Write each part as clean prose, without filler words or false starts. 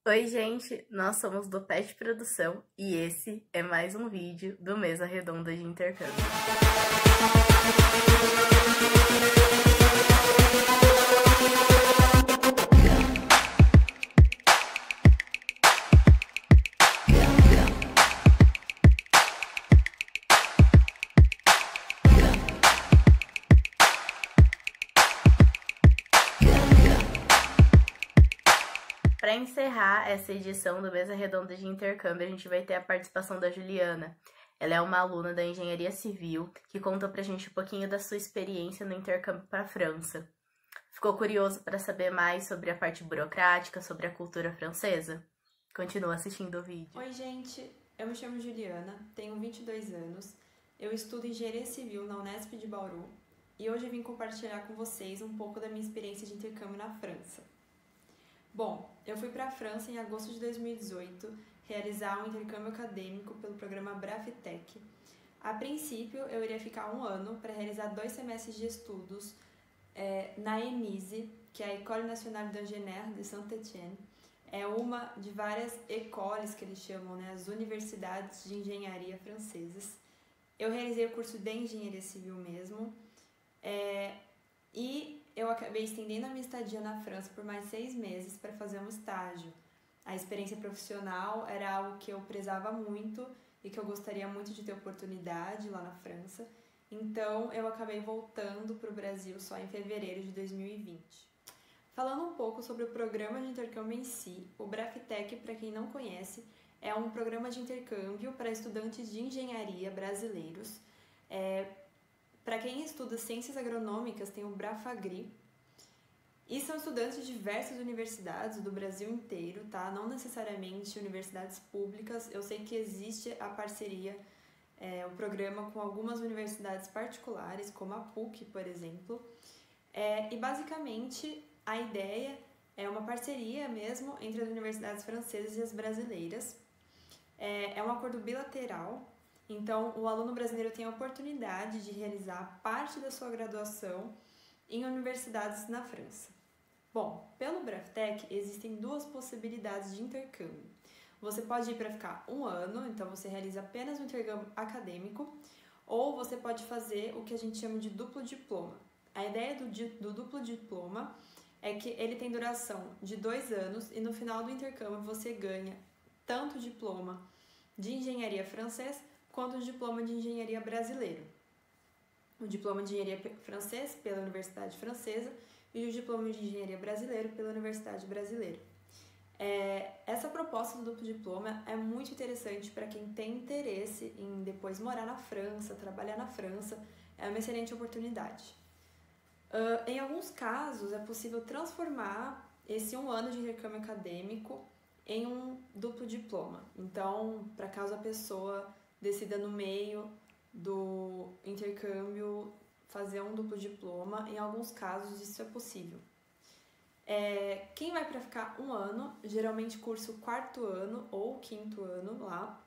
Oi, gente! Nós somos do Pet Produção e esse é mais um vídeo do Mesa Redonda de Intercâmbio. Para encerrar essa edição do Mesa Redonda de Intercâmbio, a gente vai ter a participação da Juliana. Ela é uma aluna da Engenharia Civil que contou pra gente um pouquinho da sua experiência no intercâmbio para a França. Ficou curioso para saber mais sobre a parte burocrática, sobre a cultura francesa? Continua assistindo o vídeo. Oi, gente! Eu me chamo Juliana, tenho 22 anos, eu estudo Engenharia Civil na Unesp de Bauru e hoje eu vim compartilhar com vocês um pouco da minha experiência de intercâmbio na França. Bom, eu fui para a França em agosto de 2018 realizar um intercâmbio acadêmico pelo programa Braftec. A princípio, eu iria ficar um ano para realizar 2 semestres de estudos na ENISE, que é a École Nationale d'Ingénieurs de Saint-Étienne. É uma de várias écoles que eles chamam, né, as universidades de engenharia francesas. Eu realizei o curso de engenharia civil mesmo, e eu acabei estendendo a minha estadia na França por mais 6 meses para fazer um estágio. A experiência profissional era algo que eu prezava muito e que eu gostaria muito de ter oportunidade lá na França. Então, eu acabei voltando para o Brasil só em fevereiro de 2020. Falando um pouco sobre o programa de intercâmbio em si, o Braftec, para quem não conhece, é um programa de intercâmbio para estudantes de engenharia brasileiros. Para quem estuda ciências agronômicas, tem o Brafagri. E são estudantes de diversas universidades do Brasil inteiro, tá? Não necessariamente universidades públicas. Eu sei que existe a parceria, o programa com algumas universidades particulares, como a PUC, por exemplo. E basicamente a ideia é uma parceria mesmo entre as universidades francesas e as brasileiras. É um acordo bilateral. Então, o aluno brasileiro tem a oportunidade de realizar parte da sua graduação em universidades na França. Bom, pelo Braftec existem 2 possibilidades de intercâmbio. Você pode ir para ficar um ano, então você realiza apenas um intercâmbio acadêmico, ou você pode fazer o que a gente chama de duplo diploma. A ideia do duplo diploma é que ele tem duração de 2 anos e no final do intercâmbio você ganha tanto o diploma de engenharia francês quanto o diploma de engenharia brasileiro. O diploma de engenharia francês pela Universidade Francesa e o diploma de engenharia brasileiro pela Universidade Brasileira. Essa proposta do duplo diploma é muito interessante para quem tem interesse em depois morar na França, trabalhar na França, é uma excelente oportunidade. Em alguns casos é possível transformar esse um ano de intercâmbio acadêmico em um duplo diploma. Então, para caso a pessoa decida no meio do intercâmbio fazer um duplo diploma, em alguns casos isso é possível. Quem vai para ficar um ano, geralmente cursa o 4º ano ou o 5º ano lá,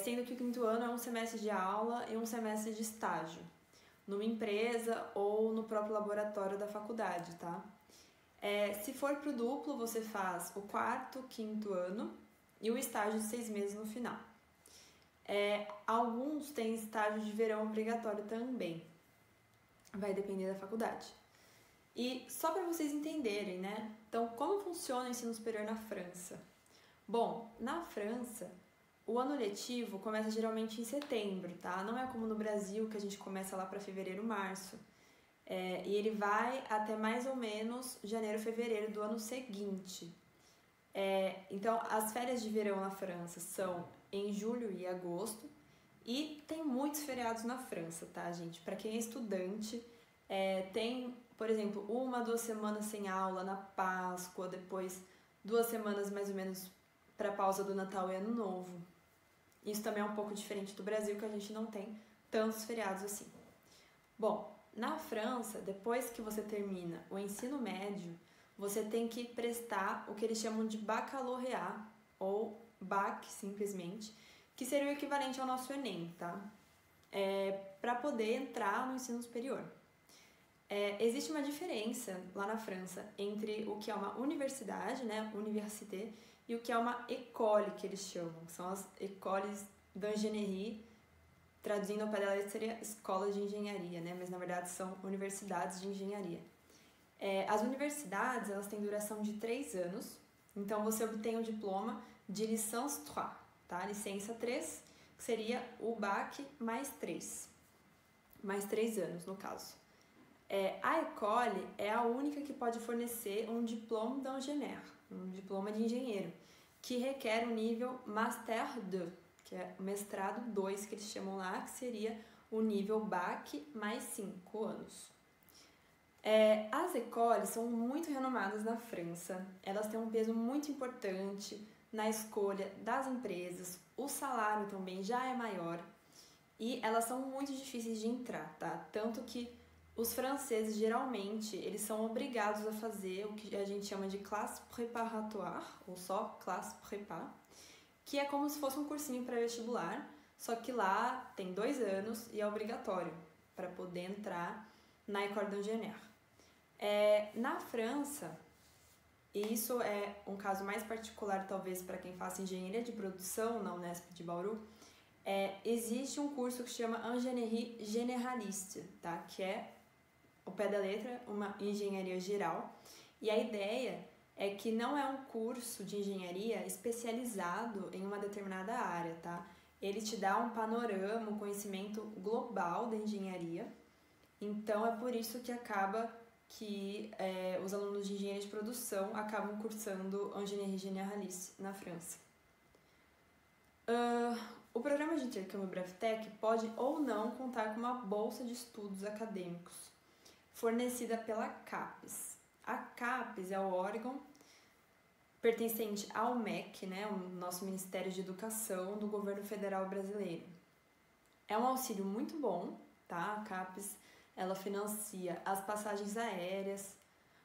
sendo que o 5º ano é um semestre de aula e um semestre de estágio, numa empresa ou no próprio laboratório da faculdade, tá? Se for para o duplo, você faz o 4º, 5º ano e o estágio de 6 meses no final. Alguns têm estágio de verão obrigatório também, vai depender da faculdade. E só para vocês entenderem, né? Então, como funciona o ensino superior na França? Bom, na França, o ano letivo começa geralmente em setembro, tá? Não é como no Brasil, que a gente começa lá para fevereiro, março. E ele vai até mais ou menos janeiro, fevereiro do ano seguinte. Então, as férias de verão na França são em julho e agosto, e tem muitos feriados na França, tá, gente? Para quem é estudante, tem, por exemplo, 1, 2 semanas sem aula na Páscoa, depois 2 semanas mais ou menos para a pausa do Natal e Ano Novo. Isso também é um pouco diferente do Brasil, que a gente não tem tantos feriados assim. Bom, na França, depois que você termina o ensino médio, você tem que prestar o que eles chamam de baccalauréat, ou BAC simplesmente, que seria o equivalente ao nosso Enem, tá? Para poder entrar no ensino superior. Existe uma diferença lá na França entre o que é uma universidade, né, université, e o que é uma école, que eles chamam, que são as écoles d'ingénierie, traduzindo ao pé da letra seria escolas de engenharia, né, mas na verdade são universidades de engenharia. As universidades, elas têm duração de 3 anos, então você obtém o diploma de licence 3, tá? Licença 3, que seria o bac mais 3 anos no caso. A école é a única que pode fornecer um diplôme d'ingénieur, um diploma de engenheiro, que requer o nível Master 2, que é o mestrado 2 que eles chamam lá, que seria o nível bac mais 5 anos. As écoles são muito renomadas na França, elas têm um peso muito importante na escolha das empresas, o salário também já é maior e elas são muito difíceis de entrar, tá? Tanto que os franceses, geralmente, eles são obrigados a fazer o que a gente chama de classe préparatoire, ou só classe prépa, que é como se fosse um cursinho pré-vestibular, só que lá tem 2 anos e é obrigatório para poder entrar na École d'ingénieur. Na França, e isso é um caso mais particular talvez para quem faça engenharia de produção na Unesp de Bauru, existe um curso que se chama Ingénierie Généraliste, tá? Que é, ao pé da letra, uma engenharia geral. E a ideia é que não é um curso de engenharia especializado em uma determinada área, tá? Ele te dá um panorama, um conhecimento global da engenharia. Então, é por isso que acaba que os alunos de engenharia de produção acabam cursando Ingénierie Généraliste na França. O programa de intercâmbio Brevtech pode ou não contar com uma bolsa de estudos acadêmicos fornecida pela CAPES. A CAPES é o órgão pertencente ao MEC, né, o nosso Ministério de Educação do Governo Federal Brasileiro. É um auxílio muito bom, tá? A CAPES, ela financia as passagens aéreas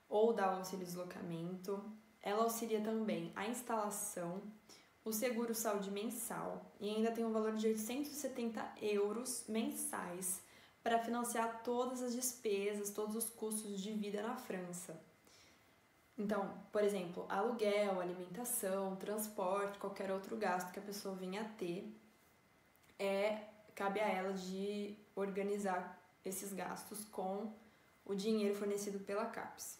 ou dá o auxílio de deslocamento. Ela auxilia também a instalação, o seguro saúde mensal e ainda tem um valor de 870 euros mensais para financiar todas as despesas, todos os custos de vida na França. Então, por exemplo, aluguel, alimentação, transporte, qualquer outro gasto que a pessoa venha a ter, cabe a ela de organizar esses gastos com o dinheiro fornecido pela CAPES.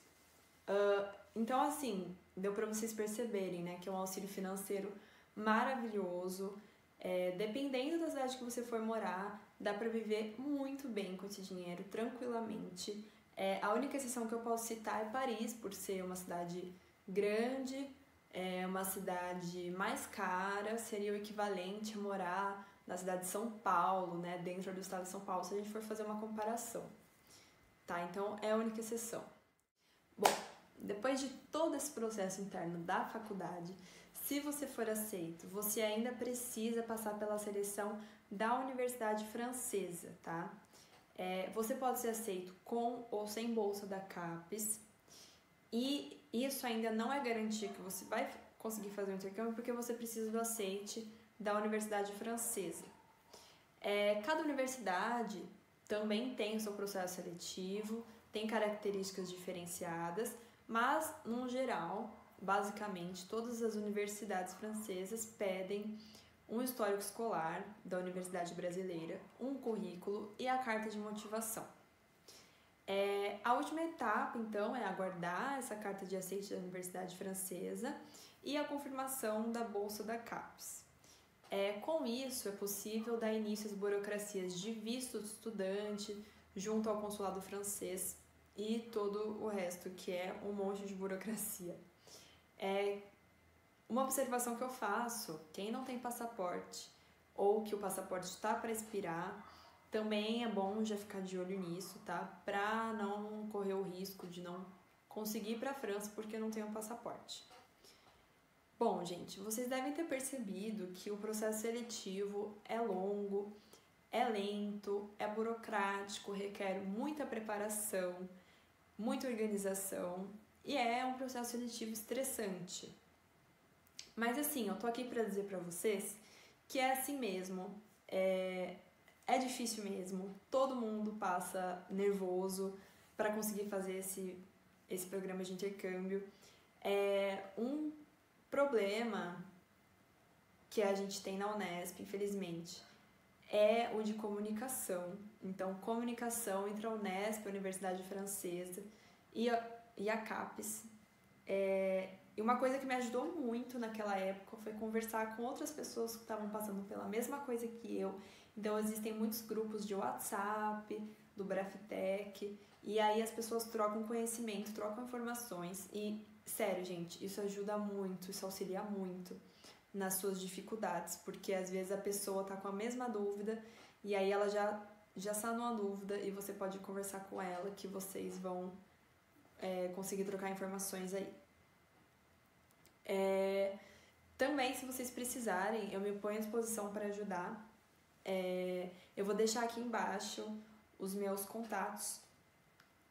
Então, assim, deu para vocês perceberem, né, que é um auxílio financeiro maravilhoso. Dependendo da cidade que você for morar, dá para viver muito bem com esse dinheiro, tranquilamente. A única exceção que eu posso citar é Paris, por ser uma cidade grande, uma cidade mais cara, seria o equivalente a morar na cidade de São Paulo, né, dentro do estado de São Paulo, se a gente for fazer uma comparação. Tá? Então, é a única exceção. Bom, depois de todo esse processo interno da faculdade, se você for aceito, você ainda precisa passar pela seleção da Universidade Francesa, tá? Você pode ser aceito com ou sem bolsa da CAPES e isso ainda não é garantia que você vai conseguir fazer o intercâmbio porque você precisa do aceite da Universidade Francesa. Cada universidade também tem o seu processo seletivo, tem características diferenciadas, mas, no geral, basicamente, todas as universidades francesas pedem um histórico escolar da universidade brasileira, um currículo e a carta de motivação. A última etapa, então, é aguardar essa carta de aceite da universidade francesa e a confirmação da bolsa da CAPES. Com isso, é possível dar início às burocracias de visto de estudante junto ao consulado francês e todo o resto, que é um monte de burocracia. Uma observação que eu faço, quem não tem passaporte ou que o passaporte está para expirar, também é bom já ficar de olho nisso, tá? Para não correr o risco de não conseguir ir para a França porque não tem um passaporte. Bom, gente, vocês devem ter percebido que o processo seletivo é longo, é lento, é burocrático, requer muita preparação, muita organização e é um processo seletivo estressante. Mas assim, eu tô aqui para dizer para vocês que é assim mesmo, é difícil mesmo, todo mundo passa nervoso, para conseguir fazer esse programa de intercâmbio. Um problema que a gente tem na Unesp, infelizmente, é o de comunicação. Então, comunicação entre a Unesp, a Universidade Francesa, e a CAPES. E uma coisa que me ajudou muito naquela época foi conversar com outras pessoas que estavam passando pela mesma coisa que eu. Então, existem muitos grupos de WhatsApp, do Braftec, e aí as pessoas trocam conhecimento, trocam informações. E, sério, gente, isso ajuda muito, isso auxilia muito nas suas dificuldades, porque às vezes a pessoa tá com a mesma dúvida e aí ela já sanou a dúvida e você pode conversar com ela que vocês vão conseguir trocar informações aí. Também, se vocês precisarem, eu me ponho à disposição para ajudar. Eu vou deixar aqui embaixo os meus contatos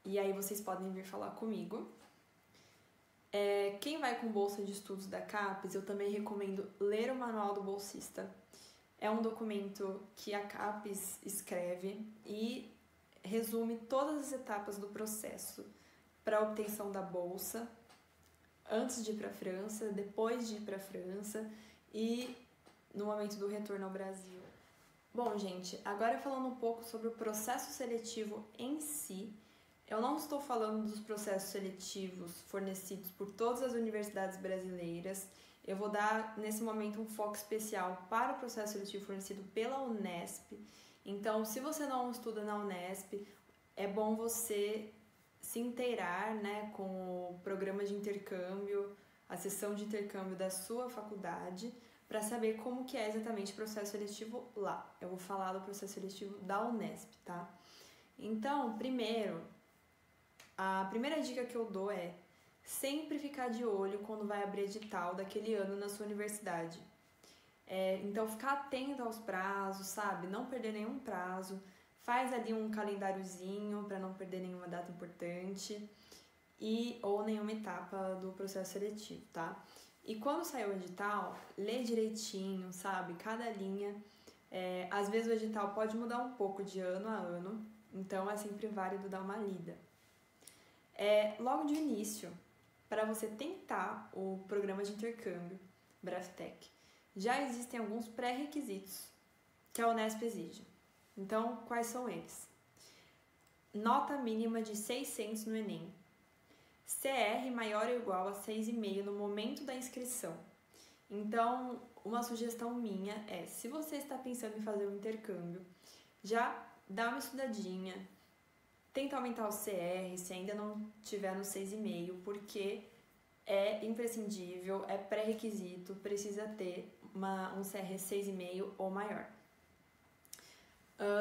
e aí vocês podem vir falar comigo. Quem vai com bolsa de estudos da CAPES, eu também recomendo ler o Manual do Bolsista. É um documento que a CAPES escreve e resume todas as etapas do processo para a obtenção da bolsa, antes de ir para a França, depois de ir para a França e no momento do retorno ao Brasil. Bom, gente, agora falando um pouco sobre o processo seletivo em si. Eu não estou falando dos processos seletivos fornecidos por todas as universidades brasileiras. Eu vou dar, nesse momento, um foco especial para o processo seletivo fornecido pela Unesp. Então, se você não estuda na Unesp, é bom você se inteirar, né, com o programa de intercâmbio, a sessão de intercâmbio da sua faculdade, para saber como que é exatamente o processo seletivo lá. Eu vou falar do processo seletivo da Unesp, tá? Então, primeiro, a primeira dica que eu dou é sempre ficar de olho quando vai abrir edital daquele ano na sua universidade. Então, ficar atento aos prazos, sabe? Não perder nenhum prazo. Faz ali um calendáriozinho para não perder nenhuma data importante ou nenhuma etapa do processo seletivo, tá? E quando sair o edital, lê direitinho, sabe? Cada linha. Às vezes o edital pode mudar um pouco de ano a ano, então é sempre válido dar uma lida. Logo de início, para você tentar o programa de intercâmbio Braftec, já existem alguns pré-requisitos que a Unesp exige. Então, quais são eles? Nota mínima de 600 no Enem. CR maior ou igual a 6,5 no momento da inscrição. Então, uma sugestão minha é, se você está pensando em fazer um intercâmbio, já dá uma estudadinha, tenta aumentar o CR se ainda não tiver no 6,5, porque é imprescindível, é pré-requisito, precisa ter um CR 6,5 ou maior.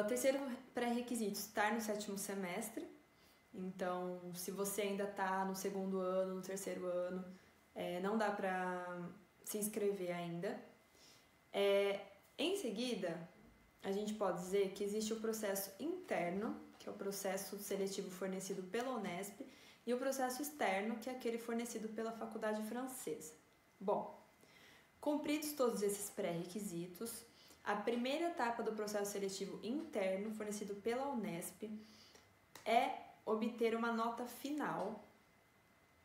Terceiro pré-requisito, estar no 7º semestre. Então, se você ainda está no 2º ano, no 3º ano, não dá para se inscrever ainda. Em seguida, a gente pode dizer que existe o processo interno, que é o processo seletivo fornecido pela Unesp, e o processo externo, que é aquele fornecido pela Faculdade Francesa. Bom, cumpridos todos esses pré-requisitos, a primeira etapa do processo seletivo interno, fornecido pela Unesp, é obter uma nota final,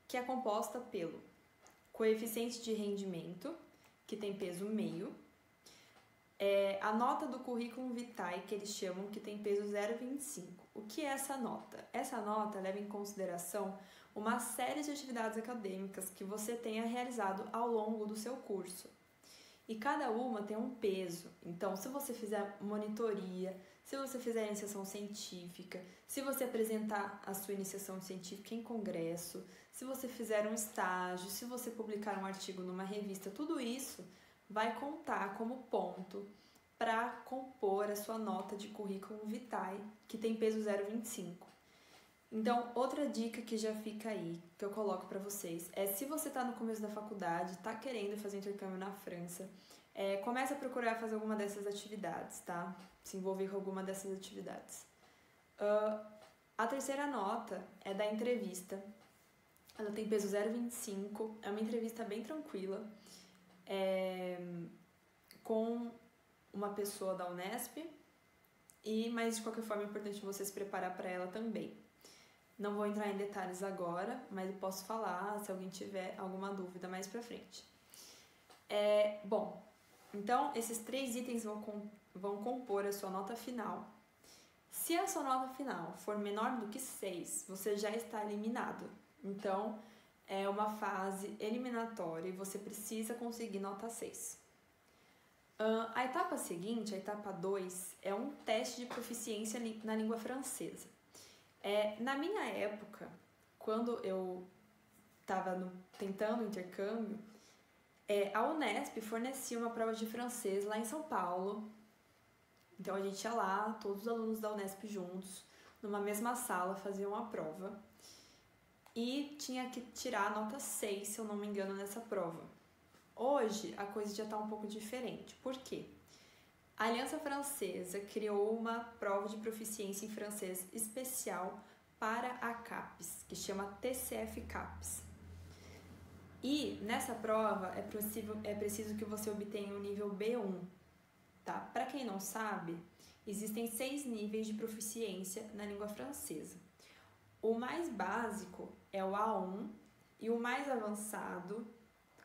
que é composta pelo coeficiente de rendimento, que tem peso meio, a nota do currículo vitae, que eles chamam, que tem peso 0,25. O que é essa nota? Essa nota leva em consideração uma série de atividades acadêmicas que você tenha realizado ao longo do seu curso. E cada uma tem um peso. Então, se você fizer monitoria, se você fizer iniciação científica, se você apresentar a sua iniciação científica em congresso, se você fizer um estágio, se você publicar um artigo numa revista, tudo isso vai contar como ponto para compor a sua nota de currículo vitae, que tem peso 0,25. Então, outra dica que já fica aí, que eu coloco para vocês, é se você está no começo da faculdade, está querendo fazer intercâmbio na França, comece a procurar fazer alguma dessas atividades, tá? Se envolver com alguma dessas atividades. A terceira nota é da entrevista. Ela tem peso 0,25, é uma entrevista bem tranquila, com uma pessoa da Unesp, mas de qualquer forma é importante você se preparar para ela também. Não vou entrar em detalhes agora, mas eu posso falar se alguém tiver alguma dúvida mais pra frente. Bom, então esses 3 itens vão compor a sua nota final. Se a sua nota final for menor do que 6, você já está eliminado. Então, é uma fase eliminatória e você precisa conseguir nota 6. A etapa seguinte, a etapa 2, é um teste de proficiência na língua francesa. Na minha época, quando eu estava tentando o intercâmbio, a Unesp fornecia uma prova de francês lá em São Paulo. Então a gente ia lá, todos os alunos da Unesp juntos, numa mesma sala, faziam a prova. E tinha que tirar a nota 6, se eu não me engano, nessa prova. Hoje a coisa já está um pouco diferente. Por quê? A Aliança Francesa criou uma prova de proficiência em francês especial para a CAPES, que chama TCF CAPES. E nessa prova é preciso que você obtenha o nível B1. Tá? Para quem não sabe, existem 6 níveis de proficiência na língua francesa. O mais básico é o A1 e o mais avançado,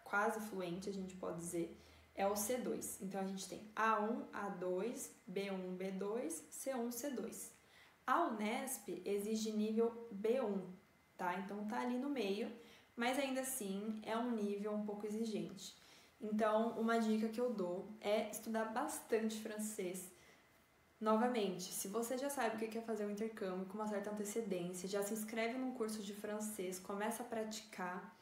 quase fluente a gente pode dizer, é o C2. Então a gente tem A1, A2, B1, B2, C1, C2. A Unesp exige nível B1, tá? Então tá ali no meio, mas ainda assim é um nível um pouco exigente. Então, uma dica que eu dou é estudar bastante francês. Novamente, se você já sabe o que é fazer um intercâmbio com uma certa antecedência, já se inscreve num curso de francês, começa a praticar.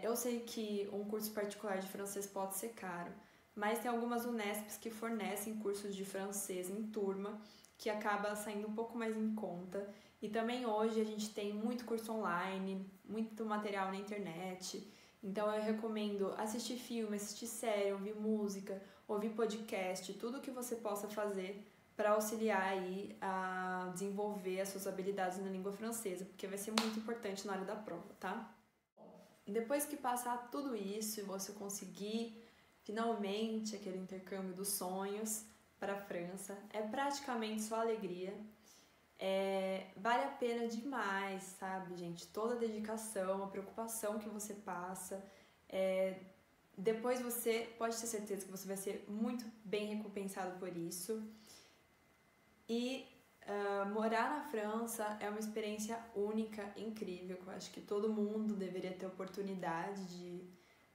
Eu sei que um curso particular de francês pode ser caro, mas tem algumas Unesps que fornecem cursos de francês em turma, que acaba saindo um pouco mais em conta. E também hoje a gente tem muito curso online, muito material na internet. Então eu recomendo assistir filme, assistir série, ouvir música, ouvir podcast, tudo que você possa fazer para auxiliar aí a desenvolver as suas habilidades na língua francesa, porque vai ser muito importante na hora da prova, tá? Depois que passar tudo isso e você conseguir finalmente aquele intercâmbio dos sonhos para a França, é praticamente só alegria. Vale a pena demais, sabe, gente? Toda a dedicação, a preocupação que você passa. Depois você pode ter certeza que você vai ser muito bem recompensado por isso. E morar na França é uma experiência única, incrível, que eu acho que todo mundo deveria ter oportunidade de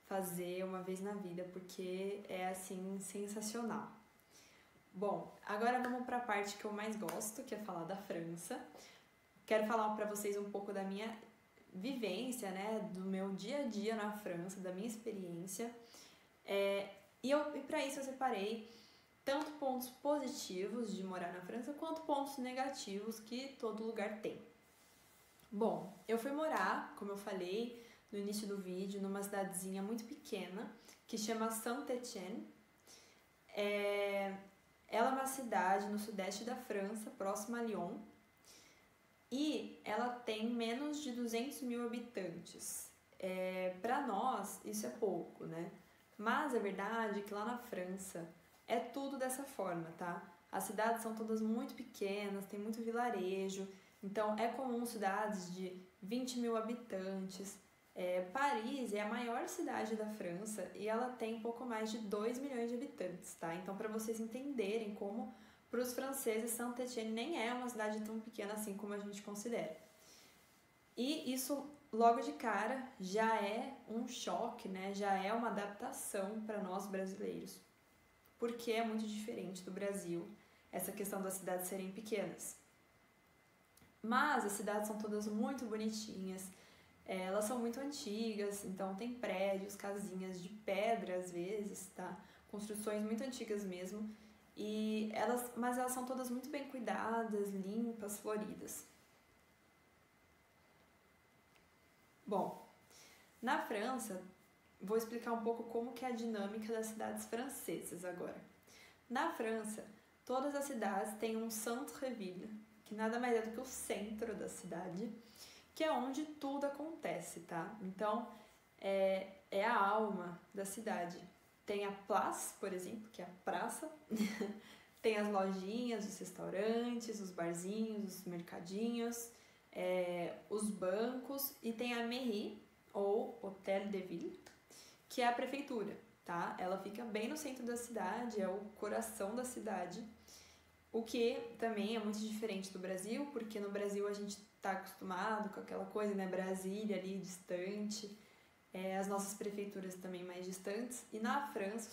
fazer uma vez na vida, porque é, assim, sensacional. Bom, agora vamos para a parte que eu mais gosto, que é falar da França. Quero falar para vocês um pouco da minha vivência, né, do meu dia a dia na França, da minha experiência. E para isso eu separei tanto pontos positivos de morar na França, quanto pontos negativos que todo lugar tem. Bom, eu fui morar, como eu falei no início do vídeo, numa cidadezinha muito pequena, que chama Saint-Étienne. Ela é uma cidade no sudeste da França, próxima a Lyon, e ela tem menos de 200 mil habitantes. Para nós, isso é pouco, né? Mas a verdade é que lá na França é tudo dessa forma, tá? As cidades são todas muito pequenas, tem muito vilarejo, então é comum cidades de 20 mil habitantes. Paris é a maior cidade da França e ela tem pouco mais de 2 milhões de habitantes, tá? Então, para vocês entenderem como, para os franceses, Saint-Étienne nem é uma cidade tão pequena assim como a gente considera. E isso, logo de cara, já é um choque, né? Já é uma adaptação para nós brasileiros, porque é muito diferente do Brasil essa questão das cidades serem pequenas. Mas as cidades são todas muito bonitinhas. Elas são muito antigas, então tem prédios, casinhas de pedra às vezes, tá? Construções muito antigas mesmo. Mas elas são todas muito bem cuidadas, limpas, floridas. Bom, na França, vou explicar um pouco como que é a dinâmica das cidades francesas agora. Na França, todas as cidades têm um centre-ville, que nada mais é do que o centro da cidade, que é onde tudo acontece, tá? Então, é a alma da cidade. Tem a Place, por exemplo, que é a praça, tem as lojinhas, os restaurantes, os barzinhos, os mercadinhos, os bancos, e tem a mairie, ou Hôtel de Ville, que é a prefeitura, tá? Ela fica bem no centro da cidade, é o coração da cidade, o que também é muito diferente do Brasil, porque no Brasil a gente está acostumado com aquela coisa, né? Brasília ali distante, as nossas prefeituras também mais distantes, e na França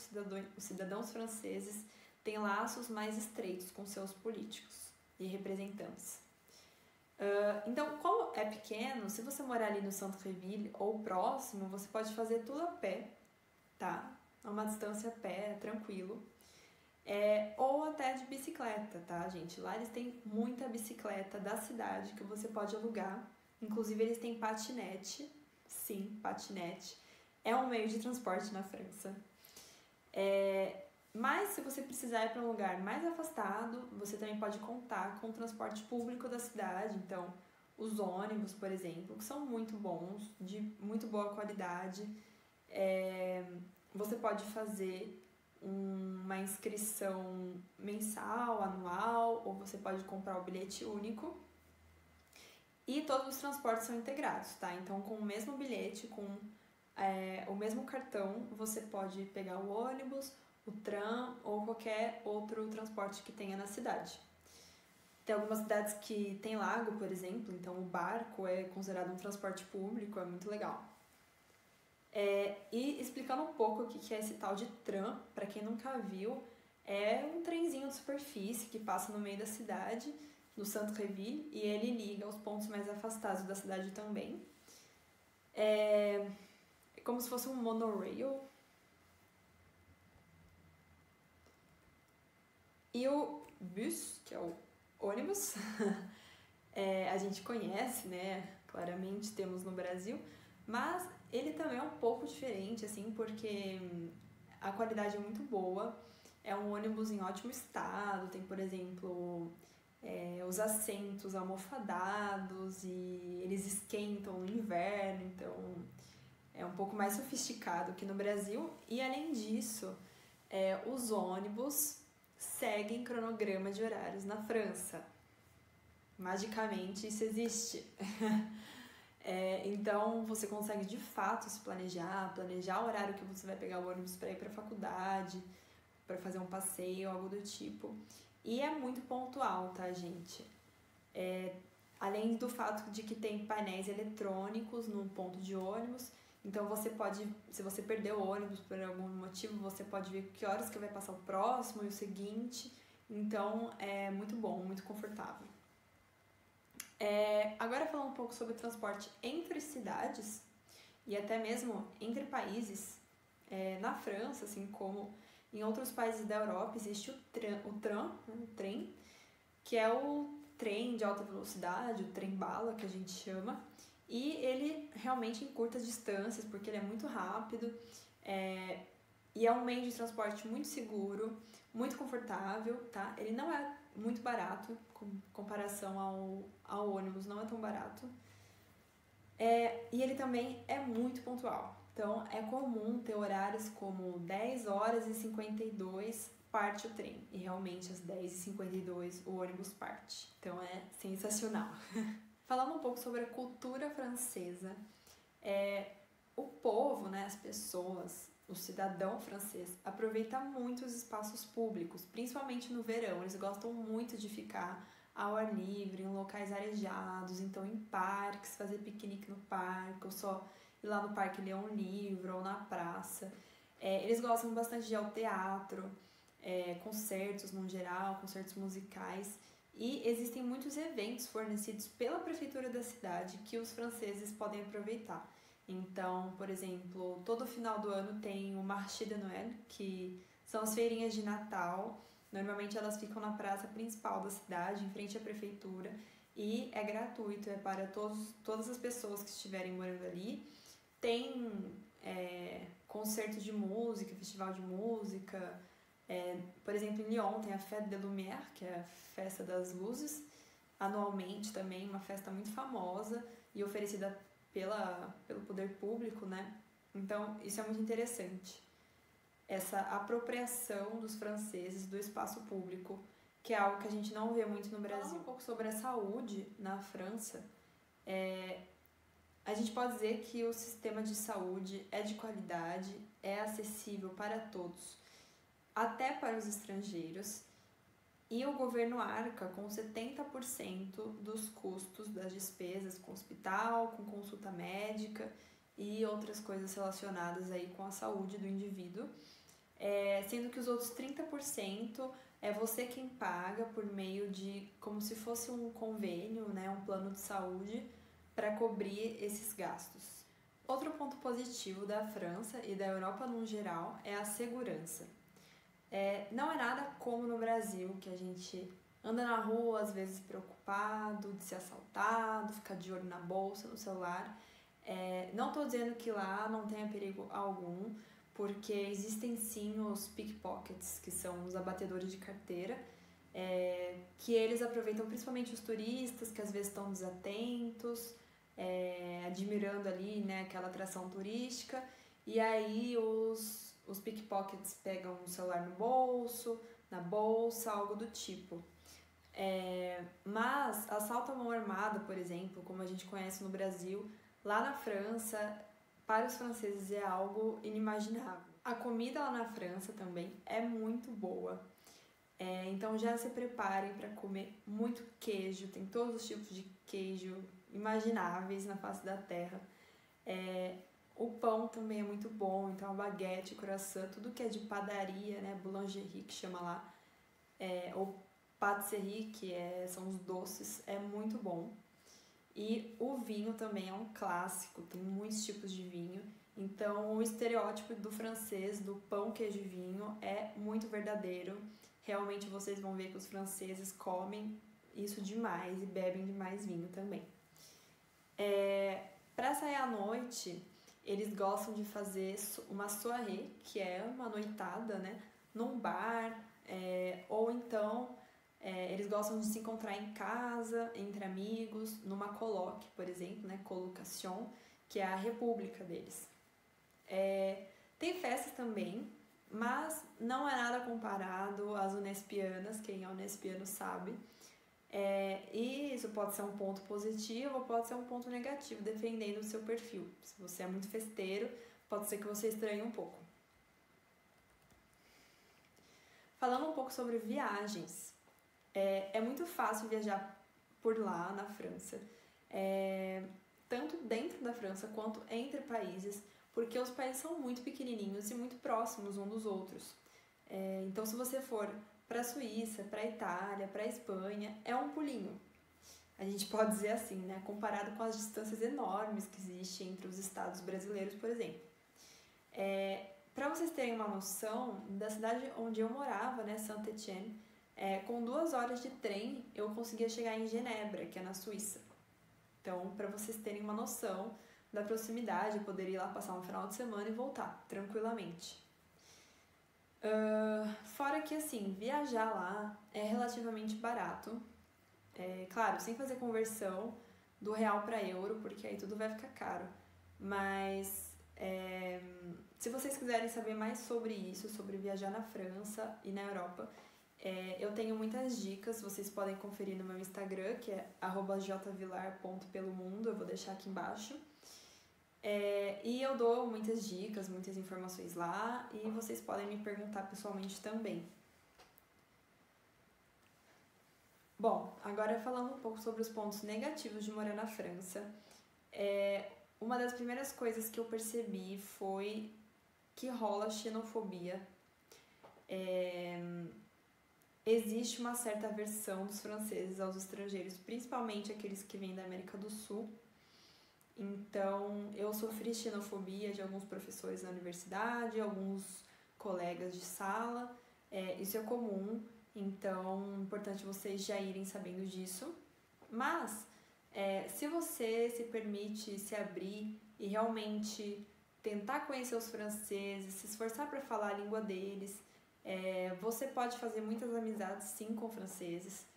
os cidadãos franceses têm laços mais estreitos com seus políticos e representantes. Então, como é pequeno, se você morar ali no centre-ville ou próximo, você pode fazer tudo a pé, tá? A uma distância a pé, tranquilo. Ou até de bicicleta, tá, gente? Lá eles têm muita bicicleta da cidade que você pode alugar. Inclusive, eles têm patinete. Sim, patinete. É um meio de transporte na França. Mas se você precisar ir para um lugar mais afastado, você também pode contar com o transporte público da cidade. Então, os ônibus, por exemplo, que são muito bons, de muito boa qualidade. Você pode fazer uma inscrição mensal, anual, ou você pode comprar o bilhete único. E todos os transportes são integrados, tá? Então, com o mesmo bilhete, com o mesmo cartão, você pode pegar o ônibus, o tram ou qualquer outro transporte que tenha na cidade. Tem algumas cidades que tem lago, por exemplo, então o barco é considerado um transporte público, é muito legal. E explicando um pouco o que é esse tal de tram, para quem nunca viu, é um trenzinho de superfície que passa no meio da cidade, no centre-ville, e ele liga aos pontos mais afastados da cidade também. É como se fosse um monorail. E o bus, que é o ônibus, a gente conhece, né? Claramente temos no Brasil, mas ele também é um pouco diferente, assim, porque a qualidade é muito boa. É um ônibus em ótimo estado, tem, por exemplo, os assentos almofadados e eles esquentam no inverno, então é um pouco mais sofisticado que no Brasil. E além disso, os ônibus seguem cronograma de horários na França. Magicamente isso existe. Então você consegue de fato se planejar o horário que você vai pegar o ônibus para ir para a faculdade, para fazer um passeio, algo do tipo. E é muito pontual, tá, gente? Além do fato de que tem painéis eletrônicos no ponto de ônibus, então você pode, se você perdeu o ônibus por algum motivo, você pode ver que horas que vai passar o próximo e o seguinte. Então é muito bom, muito confortável. Agora falando um pouco sobre o transporte entre cidades e até mesmo entre países. Na França, assim como em outros países da Europa, existe o trem, que é o trem de alta velocidade, o trem-bala que a gente chama, e ele realmente encurta distâncias porque ele é muito rápido, e é um meio de transporte muito seguro, muito confortável, tá? Ele não é muito barato, com comparação ao ônibus, não é tão barato. E ele também é muito pontual. Então, é comum ter horários como 10 horas e 52 parte o trem. E realmente, às 10h52, o ônibus parte. Então, é sensacional. Falando um pouco sobre a cultura francesa, o povo, né, as pessoas, o cidadão francês, aproveita muito os espaços públicos, principalmente no verão. Eles gostam muito de ficar ao ar livre, em locais arejados, então em parques, fazer piquenique no parque, ou só ir lá no parque ler um livro, ou na praça. Eles gostam bastante de ir ao teatro, concertos no geral, concertos musicais, e existem muitos eventos fornecidos pela prefeitura da cidade que os franceses podem aproveitar. Então, por exemplo, todo final do ano tem o Marché de Noël, que são as feirinhas de Natal. Normalmente elas ficam na praça principal da cidade, em frente à prefeitura, e é gratuito, é para todas as pessoas que estiverem morando ali. Tem concerto de música, festival de música. Por exemplo, em Lyon tem a Fête des Lumières, que é a festa das luzes, anualmente também, uma festa muito famosa e oferecida pelo poder público, né? Então, isso é muito interessante. Essa apropriação dos franceses do espaço público, que é algo que a gente não vê muito no Brasil. Falando um pouco sobre a saúde na França, A gente pode dizer que o sistema de saúde é de qualidade, é acessível para todos, até para os estrangeiros, e o governo arca com 70% dos custos das despesas com hospital, com consulta médica e outras coisas relacionadas aí com a saúde do indivíduo, sendo que os outros 30% é você quem paga por meio de como se fosse um convênio, né, um plano de saúde para cobrir esses gastos. Outro ponto positivo da França e da Europa no geral é a segurança. Não é nada como no Brasil, que a gente anda na rua às vezes preocupado de ser assaltado, ficar de olho na bolsa, no celular. Não estou dizendo que lá não tenha perigo algum, porque existem sim os pickpockets, que são os abatedores de carteira, que eles aproveitam principalmente os turistas que às vezes estão desatentos, admirando ali, né, aquela atração turística, e aí os pickpockets pegam o celular no bolso, na bolsa, algo do tipo. Mas assalto à mão armada, por exemplo, como a gente conhece no Brasil, lá na França, para os franceses é algo inimaginável. A comida lá na França também é muito boa. Então já se preparem para comer muito queijo, tem todos os tipos de queijo imagináveis na face da terra. O pão também é muito bom, então baguete, croissant, tudo que é de padaria, né, boulangerie que chama lá, ou pâtisserie, que são os doces, é muito bom. E o vinho também é um clássico, tem muitos tipos de vinho, então o estereótipo do francês, do pão, queijo e vinho, é muito verdadeiro. Realmente vocês vão ver que os franceses comem isso demais e bebem demais vinho também. Para sair à noite, eles gostam de fazer uma soirée, que é uma noitada, né, num bar, ou então eles gostam de se encontrar em casa, entre amigos, numa coloc, por exemplo, né, colocation, que é a república deles. Tem festas também, mas não é nada comparado às unespianas, quem é unespiano sabe. E isso pode ser um ponto positivo ou pode ser um ponto negativo, dependendo do seu perfil. Se você é muito festeiro, pode ser que você estranhe um pouco. Falando um pouco sobre viagens, é muito fácil viajar por lá na França, tanto dentro da França quanto entre países, porque os países são muito pequenininhos e muito próximos uns dos outros. Então, se você for para a Suíça, para a Itália, para a Espanha, é um pulinho. A gente pode dizer assim, né? Comparado com as distâncias enormes que existem entre os estados brasileiros, por exemplo. Para vocês terem uma noção, da cidade onde eu morava, né, Saint-Étienne, com 2 horas de trem eu conseguia chegar em Genebra, que é na Suíça. Então, para vocês terem uma noção da proximidade, eu poderia ir lá passar um final de semana e voltar tranquilamente. Fora que, assim, viajar lá é relativamente barato. Claro, sem fazer conversão do real para euro, porque aí tudo vai ficar caro. Mas se vocês quiserem saber mais sobre isso, sobre viajar na França e na Europa, eu tenho muitas dicas, vocês podem conferir no meu Instagram, que é @jvilar.pelomundo, eu vou deixar aqui embaixo. E eu dou muitas dicas, muitas informações lá, e vocês podem me perguntar pessoalmente também. Bom, agora falando um pouco sobre os pontos negativos de morar na França, uma das primeiras coisas que eu percebi foi que rola xenofobia. Existe uma certa aversão dos franceses aos estrangeiros, principalmente aqueles que vêm da América do Sul. Então, eu sofri xenofobia de alguns professores na universidade, alguns colegas de sala. Isso é comum, então é importante vocês já irem sabendo disso. Mas, se você se permite se abrir e realmente tentar conhecer os franceses, se esforçar para falar a língua deles, você pode fazer muitas amizades sim com franceses.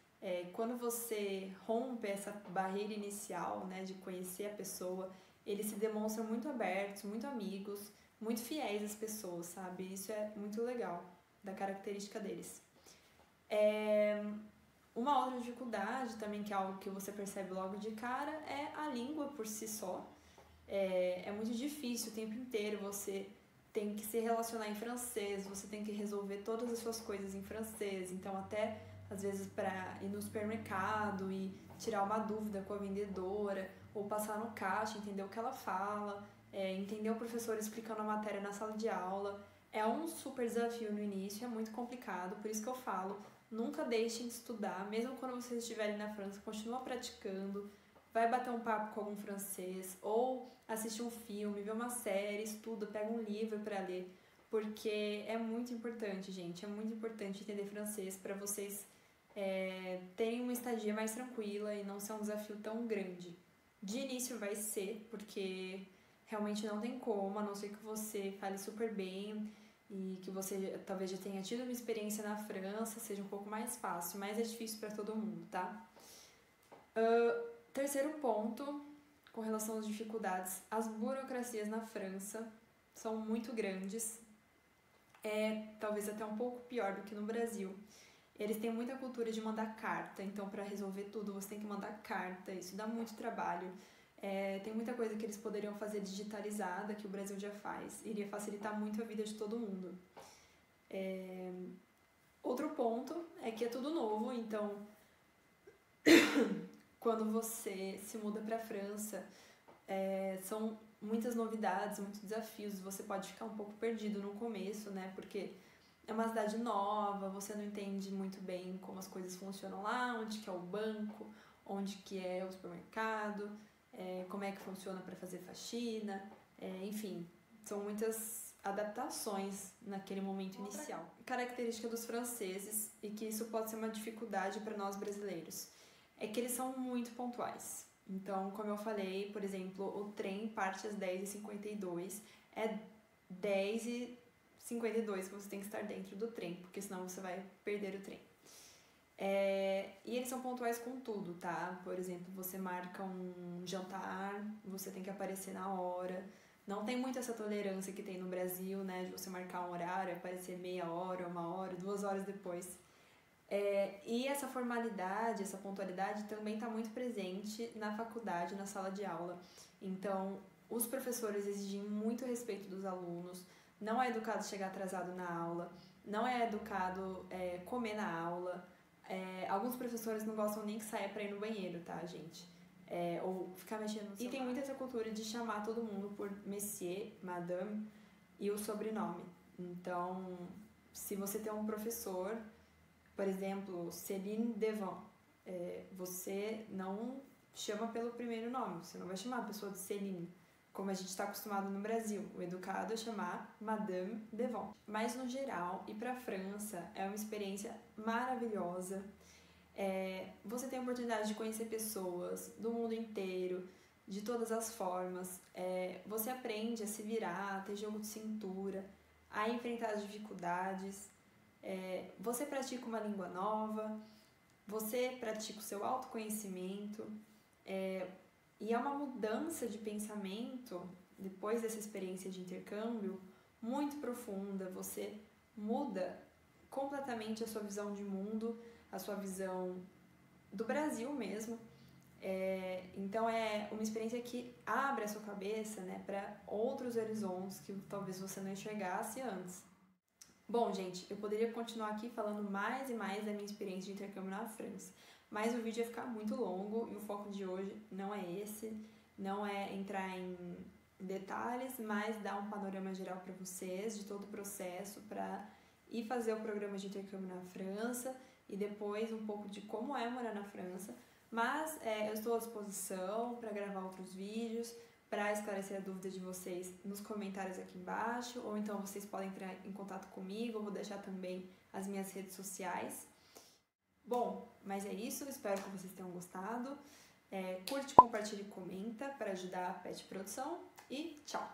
Quando você rompe essa barreira inicial, né, de conhecer a pessoa, eles se demonstram muito abertos, muito amigos, muito fiéis às pessoas, sabe? Isso é muito legal, da característica deles. Uma outra dificuldade também, que é algo que você percebe logo de cara, é a língua por si só. É muito difícil o tempo inteiro, você tem que se relacionar em francês, você tem que resolver todas as suas coisas em francês, então até às vezes para ir no supermercado e tirar uma dúvida com a vendedora, ou passar no caixa, entender o que ela fala, entender o professor explicando a matéria na sala de aula. É um super desafio no início, é muito complicado, por isso que eu falo, nunca deixem de estudar, mesmo quando vocês estiverem na França, continua praticando, vai bater um papo com algum francês, ou assistir um filme, ver uma série, estuda, pega um livro para ler, porque é muito importante, gente, é muito importante entender francês para vocês terem uma estadia mais tranquila e não ser um desafio tão grande. De início vai ser, porque realmente não tem como, a não ser que você fale super bem e que você talvez já tenha tido uma experiência na França, seja um pouco mais fácil, mas é difícil para todo mundo, tá? Terceiro ponto, com relação às dificuldades, as burocracias na França são muito grandes, talvez até um pouco pior do que no Brasil. Eles têm muita cultura de mandar carta, então para resolver tudo você tem que mandar carta, isso dá muito trabalho. Tem muita coisa que eles poderiam fazer digitalizada, que o Brasil já faz, iria facilitar muito a vida de todo mundo. Outro ponto é que é tudo novo, então quando você se muda para a França, são muitas novidades, muitos desafios, você pode ficar um pouco perdido no começo, né, porque é uma cidade nova, você não entende muito bem como as coisas funcionam lá, onde que é o banco, onde que é o supermercado, como é que funciona para fazer faxina, enfim, são muitas adaptações naquele momento inicial. Característica dos franceses, e que isso pode ser uma dificuldade para nós brasileiros, é que eles são muito pontuais. Então, como eu falei, por exemplo, o trem parte às 10h52, é 10h52 que você tem que estar dentro do trem, porque senão você vai perder o trem. E eles são pontuais com tudo, tá? Por exemplo, você marca um jantar, você tem que aparecer na hora. Não tem muito essa tolerância que tem no Brasil, né? De você marcar um horário, aparecer meia hora, 1 hora, 2 horas depois. E essa formalidade, essa pontualidade também está muito presente na faculdade, na sala de aula. Então, os professores exigem muito respeito dos alunos, não é educado chegar atrasado na aula, não é educado comer na aula. Alguns professores não gostam nem que saia para ir no banheiro, tá, gente? Ou ficar mexendo no celular. E tem muita essa cultura de chamar todo mundo por monsieur, madame e o sobrenome. Então, se você tem um professor, por exemplo, Céline Devant, você não chama pelo primeiro nome, você não vai chamar a pessoa de Céline, como a gente está acostumado no Brasil. O educado é chamar Madame Devant. Mas no geral, ir para a França é uma experiência maravilhosa. Você tem a oportunidade de conhecer pessoas do mundo inteiro, de todas as formas. Você aprende a se virar, a ter jogo de cintura, a enfrentar as dificuldades. Você pratica uma língua nova, você pratica o seu autoconhecimento, e é uma mudança de pensamento depois dessa experiência de intercâmbio muito profunda. Você muda completamente a sua visão de mundo, a sua visão do Brasil mesmo. Então é uma experiência que abre a sua cabeça, né, para outros horizontes que talvez você não enxergasse antes. Bom, gente, eu poderia continuar aqui falando mais e mais da minha experiência de intercâmbio na França, mas o vídeo ia ficar muito longo e o foco de hoje não é esse, não é entrar em detalhes, mas dar um panorama geral para vocês de todo o processo para ir fazer o programa de intercâmbio na França e depois um pouco de como é morar na França. Mas eu estou à disposição para gravar outros vídeos, para esclarecer a dúvida de vocês nos comentários aqui embaixo, ou então vocês podem entrar em contato comigo, eu vou deixar também as minhas redes sociais. Bom, mas é isso, espero que vocês tenham gostado. Curte, compartilhe e comenta para ajudar a Pet Produção e tchau!